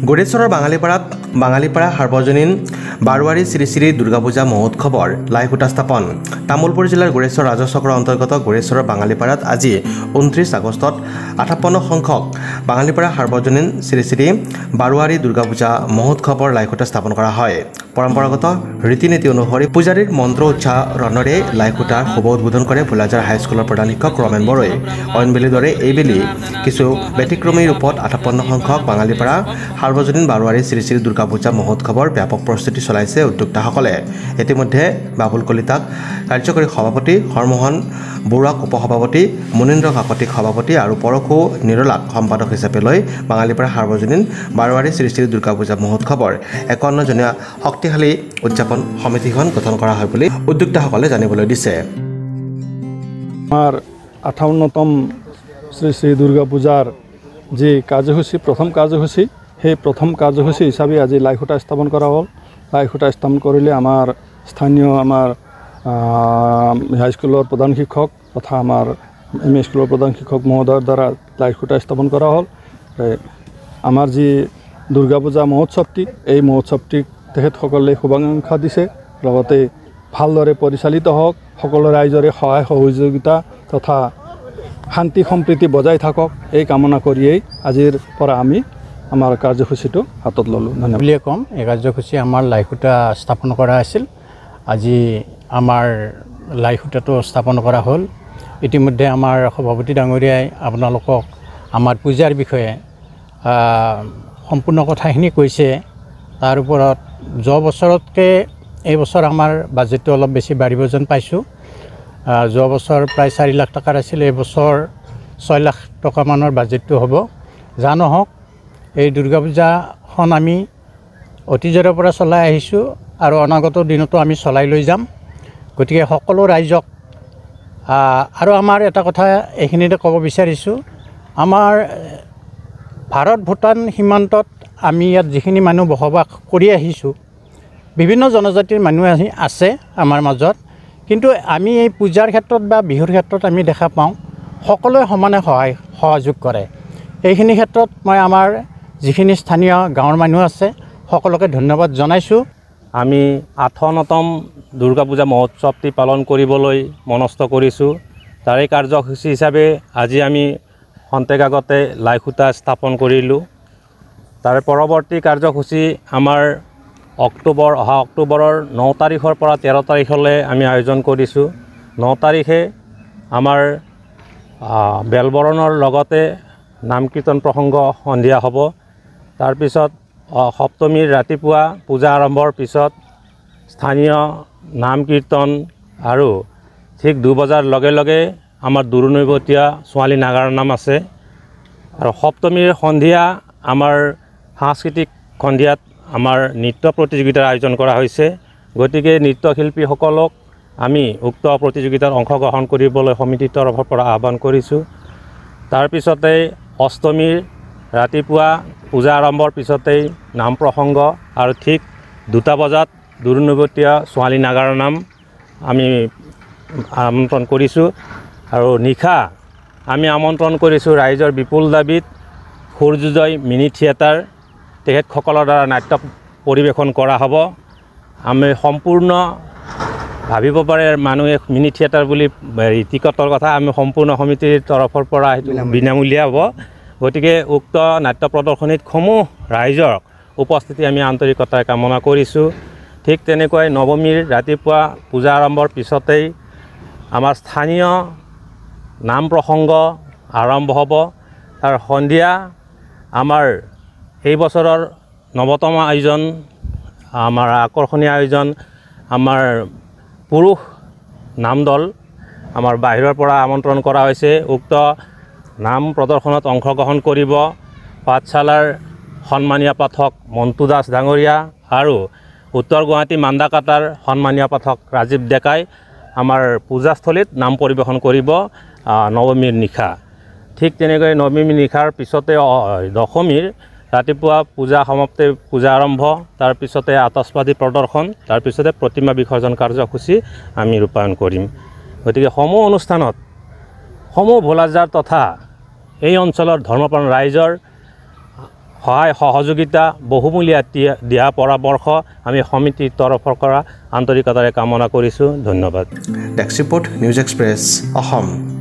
গড়েশ্বৰৰ বাঙালীপাৰা সাৰ্বজনীন বাৰোৱাৰী শ্ৰী শ্ৰী দুৰ্গা পূজা মহোৎসৱৰ লাইখুঁটা স্থাপন। তামুলপুৰ জিলাৰ গড়েশ্বৰ ৰাজচক্ৰৰ অন্তৰ্গত গড়েশ্বৰৰ বাঙালীপাৰাত আজি 29 আগষ্টত 58 সংখ্যক বাঙালীপাৰা সাৰ্বজনীন শ্ৰী শ্ৰী বাৰোৱাৰী দুৰ্গা পূজা মহোৎসৱৰ লাইখুঁটা স্থাপন কৰা হয়। পৰম্পৰাগত ৰীতি নীতি অনুসৰি পূজাৰীৰ মন্ত্ৰ উচ্চাৰণেৰে লাইখুঁটাৰ শুভ উদ্বোধন কৰে ভোলাজাৰ হাইস্কুলৰ প্ৰধান শিক্ষক ৰমেন বড়োই। অইনবেলিৰ দৰে এইবেলি কিছু ব্যতিক্ৰমী ৰূপত 58 সংখ্যক বাঙালীপাৰা সাৰ্বজনীন বাৰোৱাৰী শ্ৰী শ্ৰী দুৰ্গা পূজা মহোৎসৱৰ ব্যাপক প্ৰস্তুতি চলাইছে উদ্যোক্তাসকলে। ইতিমধ্যে বাবুল কলিতাক কাৰ্যকৰী সভাপতি, হৰমোহন বৰুৱাক উপসভাপতি, মুনীন্দ্ৰ কাকতিক সভাপতি আৰু পৰশু নিৰলাক সম্পাদক হিচাপে লৈ বাঙালীপাৰা সাৰ্বজনীন বাৰোৱাৰী শ্ৰী শ্ৰী দুৰ্গা পূজা মহোৎসৱৰ 51জনীয়া শক্তিশালী উদযাপন সমিতিখন গঠন কৰা হয় বুলি উদ্যোক্তাসকলে জানিবলৈ দিছে। আমাৰ 58তম শ্ৰী শ্ৰী দুৰ্গা পূজাৰ যি কাৰ্যসূচী, প্ৰথম কাৰ্যসূচী, সেই প্ৰথম কাৰ্যসূচী হিচাপে আজি লাইখুঁটা স্থাপন কৰা হ'ল। লাইখুঁটা স্থাপন কৰিলে আমাৰ স্থানীয় হাইস্কুলৰ প্ৰধান শিক্ষক তথা আমাৰ এম ই স্কুলৰ প্ৰধান শিক্ষক মহোদয়ৰ দ্বাৰা লাইখুঁটা স্থাপন কৰা হ'ল। আমাৰ যি দুৰ্গা পূজা মহোৎসৱটি, এই মহোৎসৱটিক তেখেতসকলে শুভাকাংক্ষা দিছে, লগতে ভালদৰে পৰিচালিত হওক, সকলো ৰাইজৰে সহায় সহযোগিতা তথা শান্তি সম্প্ৰীতি বজাই থাকক, এই কামনা কৰিয়েই আজিৰ পৰা আমি আমাৰ কাৰ্যসূচীটো হাতত ল'লোঁ। ধন্যবাদ বুলিয়ে ক'ম। এই কাৰ্যসূচী আমাৰ লাইখুঁটা স্থাপন কৰা আছিল। আজি আমাৰ লাইখুঁটাটো স্থাপন কৰা হ'ল। ইতিমধ্যে আমাৰ সভাপতি ডাঙৰীয়াই আপোনালোকক আমাৰ পূজাৰ বিষয়ে সম্পূৰ্ণ কথাখিনি কৈছে। তাৰ ওপৰত যোৱা বছৰতকৈ এই বছৰ আমাৰ বাজেটটো অলপ বেছি বাঢ়িব যেন পাইছোঁ। যোৱা বছৰ প্ৰায় 4 লাখ টকাৰ আছিল, এই বছৰ 6 লাখ টকামানৰ বাজেটটো হ'ব। যা নহওক, এই দুৰ্গা পূজাখন আমি অতীজৰে পৰা চলাই আহিছোঁ আৰু অনাগত দিনতো আমি চলাই লৈ যাম। গতিকে সকলো ৰাইজক আৰু আমাৰ এটা কথা এইখিনিতে ক'ব বিচাৰিছোঁ, আমাৰ ভাৰত ভূটান সীমান্তত আমি ইয়াত যিখিনি মানুহ বসবাস কৰি আহিছোঁ, বিভিন্ন জনজাতিৰ মানুহ আছে আমাৰ মাজত, কিন্তু আমি এই পূজাৰ ক্ষেত্ৰত বা বিহুৰ ক্ষেত্ৰত আমি দেখা পাওঁ সকলোৱে সমানে সহযোগ কৰে। এইখিনি ক্ষেত্ৰত মই আমাৰ যিখিনি স্থানীয় গাঁৱৰ মানুহ আছে সকলোকে ধন্যবাদ জনাইছোঁ। আমি 58তম দুৰ্গা পূজা মহোৎসৱটি পালন কৰিবলৈ মনস্থ কৰিছোঁ। তাৰে কাৰ্যসূচী হিচাপে আজি আমি খন্তেক আগতে লাইখুঁটা স্থাপন কৰিলোঁ। তাৰে পৰৱৰ্তী কাৰ্যসূচী আমাৰ অহা অক্টোবৰৰ 9 তাৰিখৰ পৰা 13 তাৰিখলৈ আমি আয়োজন কৰিছোঁ। 9 তাৰিখে আমাৰ বেলবৰণৰ লগতে নাম কীৰ্তন প্ৰসংগ সন্ধিয়া হ'ব। তাৰপিছত সপ্তমীৰ ৰাতিপুৱা পূজা আৰম্ভৰ পিছত স্থানীয় নাম কীৰ্তন আৰু ঠিক 2 বজাৰ লগে লগে আমাৰ দূৰণৈবতীয়া ছোৱালী নাগাৰা নাম আছে। আৰু সপ্তমীৰ সন্ধিয়া আমাৰ সাংস্কৃতিক সন্ধিয়াত আমাৰ নৃত্য প্ৰতিযোগিতাৰ আয়োজন কৰা হৈছে। গতিকে নৃত্যশিল্পীসকলক আমি উক্ত প্ৰতিযোগিতাত অংশগ্ৰহণ কৰিবলৈ সমিতিৰ তৰফৰ পৰা আহ্বান কৰিছোঁ। তাৰপিছতে অষ্টমীৰ ৰাতিপুৱা পূজা আৰম্ভৰ পিছতেই নাম প্ৰসংগ আৰু ঠিক 2টা বজাত দূৰণৈবতীয়া ছোৱালী নাগাৰা নাম আমি আমন্ত্ৰণ কৰিছোঁ। আৰু নিশা আমি আমন্ত্ৰণ কৰিছোঁ ৰাইজৰ বিপুল দাবীত সূৰ্যোদয় মিনি থিয়েটাৰ, তেখেতসকলৰ দ্বাৰা নাট্য পৰিৱেশন কৰা হ'ব। আমি সম্পূৰ্ণ ভাবিব পাৰে মানুহে মিনি থিয়েটাৰ বুলি টিকটৰ কথা, আমি সম্পূৰ্ণ সমিতিৰ তৰফৰ পৰা সেইটো বিনামূলীয়া হ'ব। গতিকে উক্ত নাট্য প্ৰদৰ্শনীত সমূহ ৰাইজৰ উপস্থিতি আমি আন্তৰিকতাৰে কামনা কৰিছোঁ। ঠিক তেনেকৈ নৱমীৰ ৰাতিপুৱা পূজা আৰম্ভৰ পিছতেই আমাৰ স্থানীয় নাম প্ৰসংগ আৰম্ভ হ'ব। তাৰ সন্ধিয়া আমাৰ এই বছৰৰ 9তম আয়োজন, আমাৰ আকৰ্ষণীয় আয়োজন, আমাৰ পুৰুষ নাম দল আমাৰ বাহিৰৰ পৰা আমন্ত্ৰণ কৰা হৈছে। উক্ত নাম প্ৰদৰ্শনত অংশগ্ৰহণ কৰিব পাঠশালাৰ সন্মানীয় পাঠক মণ্টু দাস ডাঙৰীয়া আৰু উত্তৰ গুৱাহাটী মান্দাকাটাৰ সন্মানীয় পাঠক ৰাজীৱ ডেকাই আমাৰ পূজাস্থলীত নাম পৰিৱেশন কৰিব নৱমীৰ নিশা। ঠিক তেনেকৈ নৱমীৰ নিশাৰ পিছতে দশমীৰ ৰাতিপুৱা পূজা সমাপ্তি, পূজা আৰম্ভ, তাৰপিছতে আতচবাজি প্ৰদৰ্শন, তাৰপিছতে প্ৰতিমা বিসৰ্জন কাৰ্যসূচী আমি ৰূপায়ণ কৰিম। গতিকে সমূহ অনুষ্ঠানত সমূহ ভোলাজাৰ তথা এই অঞ্চলৰ ধৰ্মপ্ৰাণ ৰাইজৰ সহায় সহযোগিতা বহুমূলীয়া দিয়া পৰামৰ্শ আমি সমিতিৰ তৰফৰ পৰা আন্তৰিকতাৰে কামনা কৰিছোঁ। ধন্যবাদ। Desk report news express Assam.